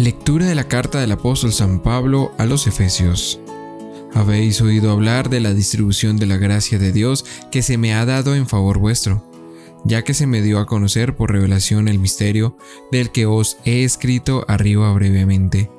Lectura de la carta del apóstol San Pablo a los Efesios. Habéis oído hablar de la distribución de la gracia de Dios que se me ha dado en favor vuestro, ya que se me dio a conocer por revelación el misterio del que os he escrito arriba brevemente.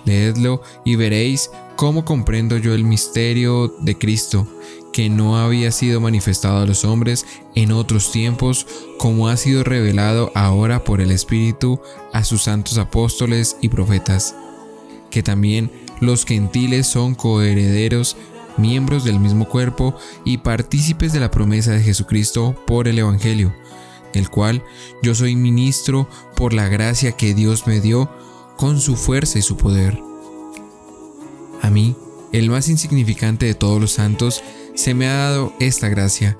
Leedlo y veréis cómo comprendo yo el misterio de Cristo, que no había sido manifestado a los hombres en otros tiempos, como ha sido revelado ahora por el Espíritu a sus santos apóstoles y profetas, que también los gentiles son coherederos, miembros del mismo cuerpo y partícipes de la promesa de Jesucristo por el Evangelio, del cual yo soy ministro por la gracia que Dios me dio con su fuerza y su poder. A mí, el más insignificante de todos los santos, se me ha dado esta gracia,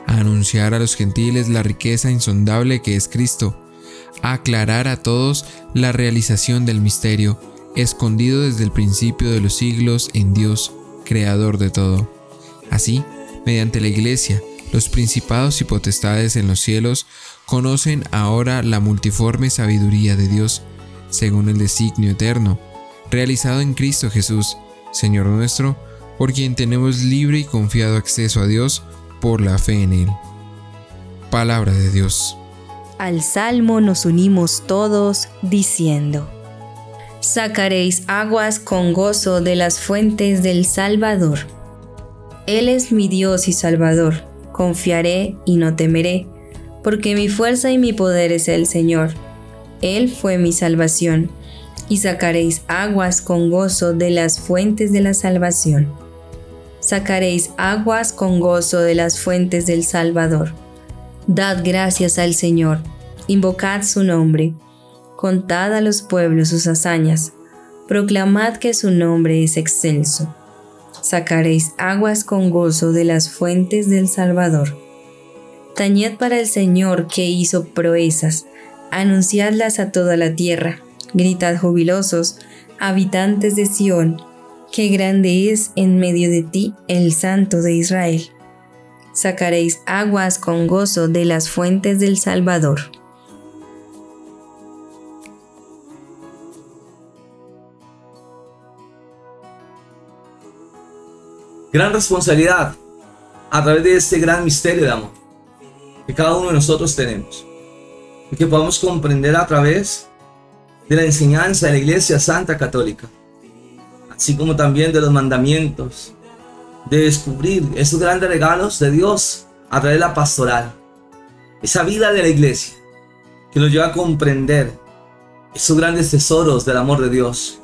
a anunciar a los gentiles la riqueza insondable que es Cristo, a aclarar a todos la realización del misterio, escondido desde el principio de los siglos en Dios, creador de todo. Así, mediante la Iglesia, los principados y potestades en los cielos conocen ahora la multiforme sabiduría de Dios, según el designio eterno, realizado en Cristo Jesús, Señor nuestro, por quien tenemos libre y confiado acceso a Dios por la fe en Él. Palabra de Dios. Al salmo nos unimos todos diciendo: sacaréis aguas con gozo de las fuentes del Salvador. Él es mi Dios y Salvador, confiaré y no temeré, porque mi fuerza y mi poder es el Señor. Él fue mi salvación, y sacaréis aguas con gozo de las fuentes de la salvación. Sacaréis aguas con gozo de las fuentes del Salvador. Dad gracias al Señor, invocad su nombre, contad a los pueblos sus hazañas, proclamad que su nombre es excelso. Sacaréis aguas con gozo de las fuentes del Salvador. Tañed para el Señor que hizo proezas, anunciadlas a toda la tierra, gritad jubilosos, habitantes de Sión, que grande es en medio de ti el Santo de Israel. Sacaréis aguas con gozo de las fuentes del Salvador. Gran responsabilidad a través de este gran misterio de amor que cada uno de nosotros tenemos y que podamos comprender a través de la enseñanza de la Iglesia Santa Católica, así como también de los mandamientos, de descubrir esos grandes regalos de Dios a través de la pastoral, esa vida de la Iglesia que nos lleva a comprender esos grandes tesoros del amor de Dios,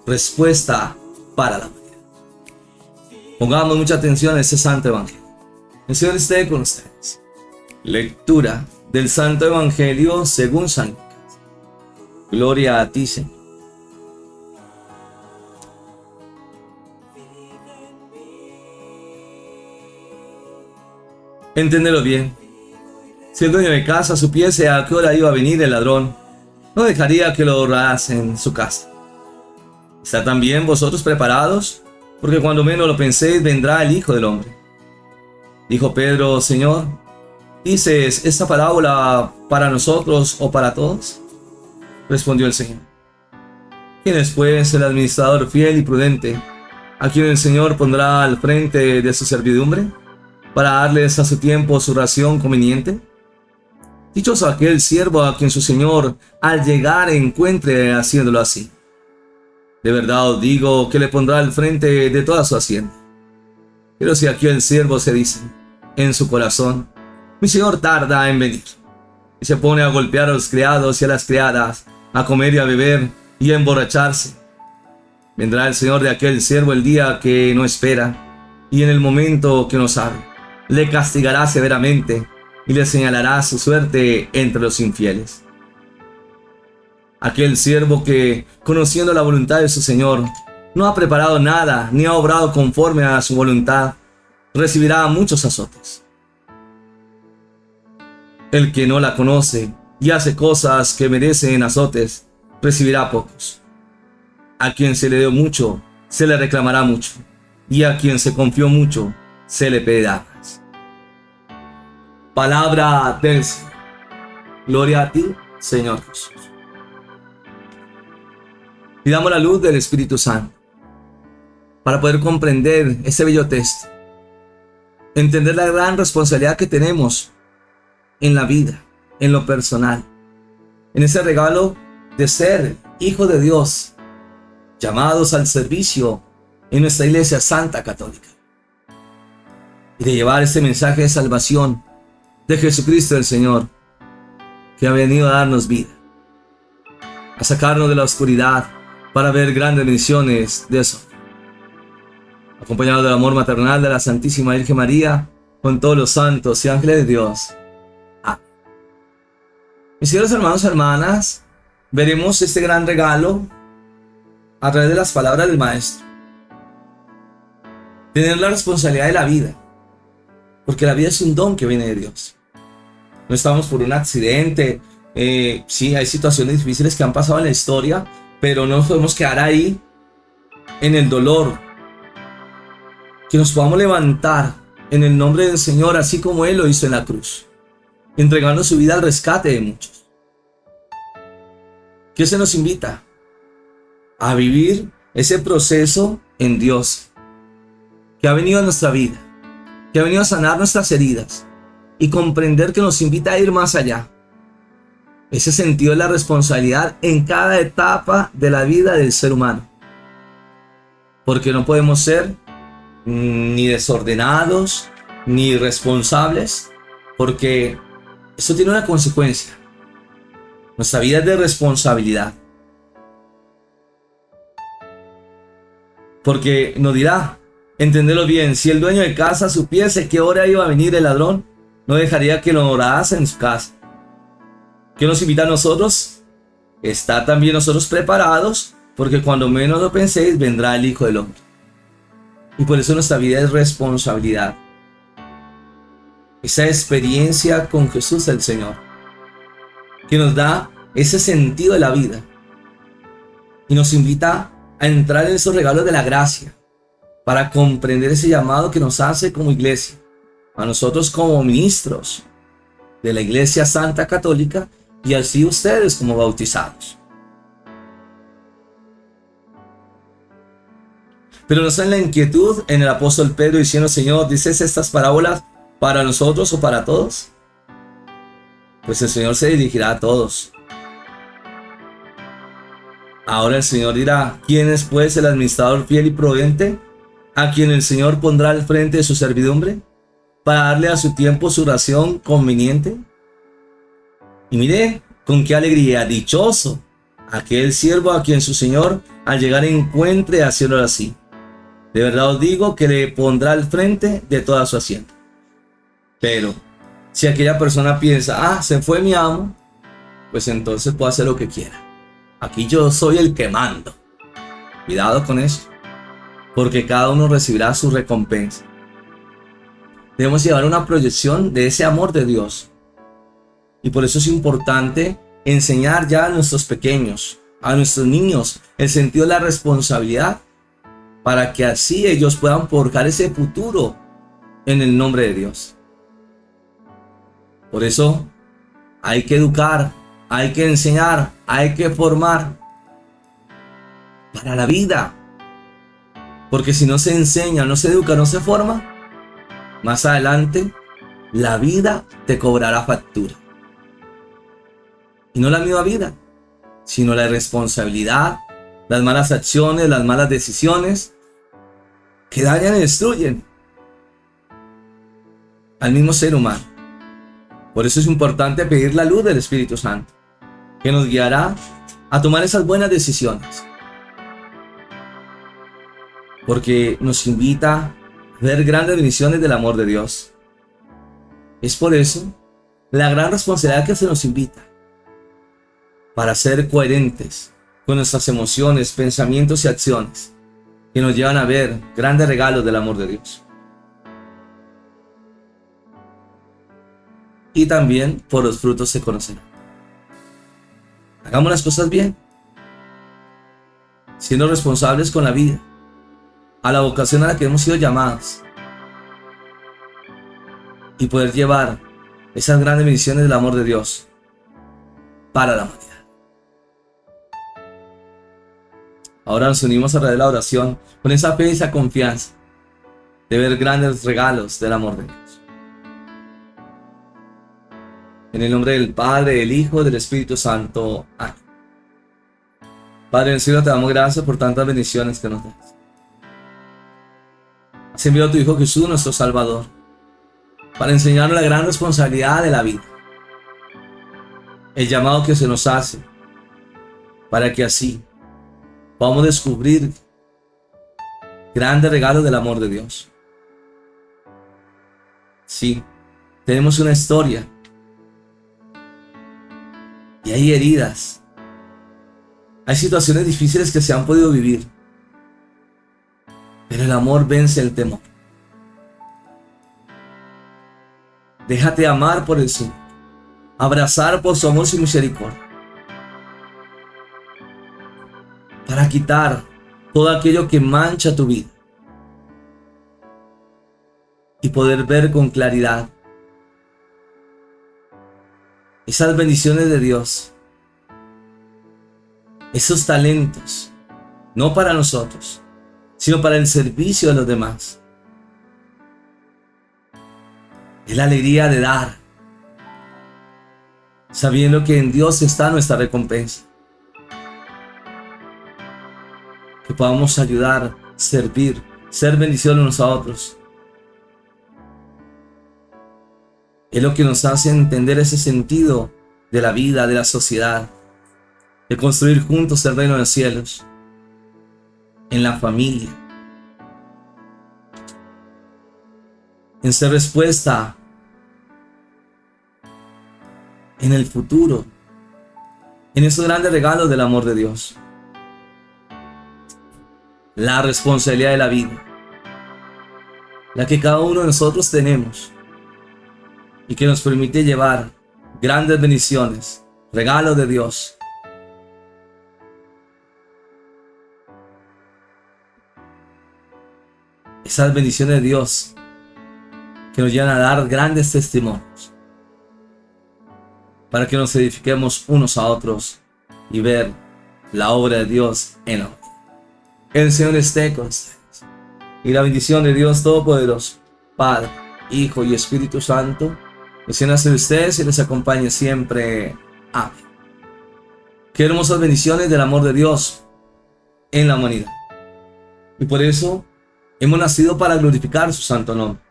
respuesta para la humanidad. Pongamos mucha atención a este Santo Evangelio. El Señor esté con ustedes. Lectura del Santo Evangelio según San Lucas. Gloria a ti, Señor. Enténdelo bien. Si el dueño de casa supiese a qué hora iba a venir el ladrón, no dejaría que lo ahorrase en su casa. ¿Está también vosotros preparados? Porque cuando menos lo penséis, vendrá el Hijo del Hombre. Dijo Pedro: Señor, ¿dices esta parábola para nosotros o para todos? Respondió el Señor: ¿quién es pues el administrador fiel y prudente, a quien el Señor pondrá al frente de su servidumbre, para darles a su tiempo su ración conveniente? Dichoso aquel siervo a quien su Señor al llegar encuentre haciéndolo así. De verdad os digo que le pondrá al frente de toda su hacienda. Pero si aquel siervo se dice en su corazón: mi Señor tarda en venir, y se pone a golpear a los criados y a las criadas, a comer y a beber y a emborracharse, vendrá el Señor de aquel siervo el día que no espera, y en el momento que no sabe, le castigará severamente y le señalará su suerte entre los infieles. Aquel siervo que, conociendo la voluntad de su Señor, no ha preparado nada ni ha obrado conforme a su voluntad, recibirá muchos azotes. El que no la conoce y hace cosas que merecen azotes, recibirá pocos. A quien se le dio mucho, se le reclamará mucho, y a quien se confió mucho, se le pedirá más. Palabra del Señor. Gloria a ti, Señor Jesús. Pidamos la luz del Espíritu Santo para poder comprender ese bello texto, entender la gran responsabilidad que tenemos en la vida, en lo personal, en ese regalo de ser hijos de Dios, llamados al servicio en nuestra Iglesia Santa Católica, y de llevar ese mensaje de salvación de Jesucristo el Señor, que ha venido a darnos vida, a sacarnos de la oscuridad para ver grandes bendiciones de eso, acompañado del amor maternal de la Santísima Virgen María, con todos los santos y ángeles de Dios. Amén. Mis queridos hermanos y hermanas, veremos este gran regalo a través de las palabras del Maestro. Tener la responsabilidad de la vida, porque la vida es un don que viene de Dios. No estamos por un accidente. Sí, hay situaciones difíciles que han pasado en la historia, pero no nos podemos quedar ahí en el dolor. Que nos podamos levantar en el nombre del Señor, así como Él lo hizo en la cruz, entregando su vida al rescate de muchos. ¿Qué se nos invita? A vivir ese proceso en Dios, que ha venido a nuestra vida, que ha venido a sanar nuestras heridas y comprender que nos invita a ir más allá. Ese sentido de la responsabilidad en cada etapa de la vida del ser humano. Porque no podemos ser ni desordenados, ni irresponsables, porque eso tiene una consecuencia. Nuestra vida es de responsabilidad. Porque nos dirá, entenderlo bien, si el dueño de casa supiese qué hora iba a venir el ladrón, no dejaría que lo orase en su casa. ¿Qué nos invita a nosotros? Está también nosotros preparados, porque cuando menos lo penséis, vendrá el Hijo del Hombre. Y por eso nuestra vida es responsabilidad. Esa experiencia con Jesús el Señor, que nos da ese sentido de la vida y nos invita a entrar en esos regalos de la gracia para comprender ese llamado que nos hace como iglesia, a nosotros como ministros de la Iglesia Santa Católica y así ustedes como bautizados. Pero no está en la inquietud en el apóstol Pedro diciendo, Señor, ¿dices estas parábolas para nosotros o para todos? Pues el Señor se dirigirá a todos. Ahora el Señor dirá, ¿quién es pues el administrador fiel y prudente, a quien el Señor pondrá al frente de su servidumbre, para darle a su tiempo su ración conveniente? Y mire, con qué alegría, dichoso aquel siervo a quien su Señor al llegar encuentre haciéndolo así. De verdad os digo que le pondrá al frente de toda su hacienda. Pero si aquella persona piensa, se fue mi amo, pues entonces puedo hacer lo que quiera. Aquí yo soy el que mando. Cuidado con eso, porque cada uno recibirá su recompensa. Debemos llevar una proyección de ese amor de Dios. Y por eso es importante enseñar ya a nuestros pequeños, a nuestros niños, el sentido de la responsabilidad, para que así ellos puedan forjar ese futuro en el nombre de Dios. Por eso hay que educar, hay que enseñar, hay que formar para la vida. Porque si no se enseña, no se educa, no se forma, más adelante la vida te cobrará factura. Y no la misma vida, sino la irresponsabilidad, las malas acciones, las malas decisiones que dañan y destruyen al mismo ser humano. Por eso es importante pedir la luz del Espíritu Santo, que nos guiará a tomar esas buenas decisiones. Porque nos invita a ver grandes bendiciones del amor de Dios. Es por eso la gran responsabilidad que se nos invita para ser coherentes con nuestras emociones, pensamientos y acciones que nos llevan a ver grandes regalos del amor de Dios. Y también por los frutos se conocerán. Hagamos las cosas bien, siendo responsables con la vida, a la vocación a la que hemos sido llamados, y poder llevar esas grandes bendiciones del amor de Dios para la humanidad. Ahora nos unimos a través de la oración con esa fe y esa confianza de ver grandes regalos del amor de Dios. En el nombre del Padre, del Hijo, del Espíritu Santo. Amén. Padre del cielo, te damos gracias por tantas bendiciones que nos das. Has enviado a tu Hijo Jesús, nuestro Salvador, para enseñarnos la gran responsabilidad de la vida. El llamado que se nos hace, para que así podamos descubrir grandes regalos del amor de Dios. Sí, tenemos una historia. Y hay heridas. Hay situaciones difíciles que se han podido vivir. Pero el amor vence el temor. Déjate amar por el Señor. Abrazar por su amor y misericordia. Para quitar todo aquello que mancha tu vida. Y poder ver con claridad esas bendiciones de Dios, esos talentos, no para nosotros, sino para el servicio de los demás. Es la alegría de dar, sabiendo que en Dios está nuestra recompensa. Que podamos ayudar, servir, ser bendición unos a otros. Es lo que nos hace entender ese sentido de la vida, de la sociedad, de construir juntos el reino de los cielos, en la familia, en ser respuesta en el futuro, en esos grandes regalos del amor de Dios. La responsabilidad de la vida, la que cada uno de nosotros tenemos, y que nos permite llevar grandes bendiciones, regalos de Dios. Esas bendiciones de Dios que nos llevan a dar grandes testimonios, para que nos edifiquemos unos a otros y ver la obra de Dios en la vida. El Señor esté con ustedes, y la bendición de Dios Todopoderoso, Padre, Hijo y Espíritu Santo, descienda sobre ustedes y les acompañe siempre. Amén. Qué hermosas bendiciones del amor de Dios en la humanidad. Y por eso hemos nacido para glorificar su santo nombre.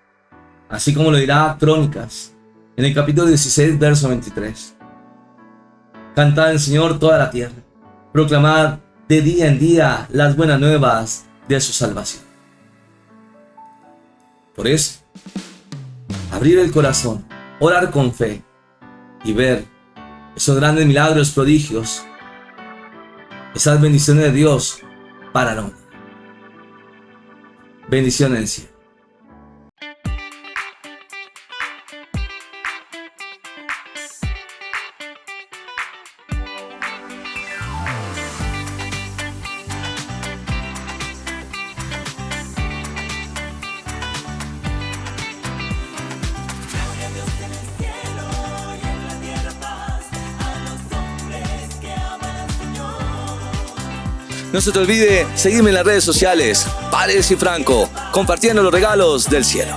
Así como lo dirá Crónicas, en el capítulo 16, verso 23. Cantad al Señor toda la tierra. Proclamad de día en día las buenas nuevas de su salvación. Por eso, abrir el corazón, orar con fe y ver esos grandes milagros, prodigios, esas bendiciones de Dios para la humanidad. Bendiciones del cielo. No se te olvide seguirme en las redes sociales, Paredes y Franco, compartiendo los regalos del cielo.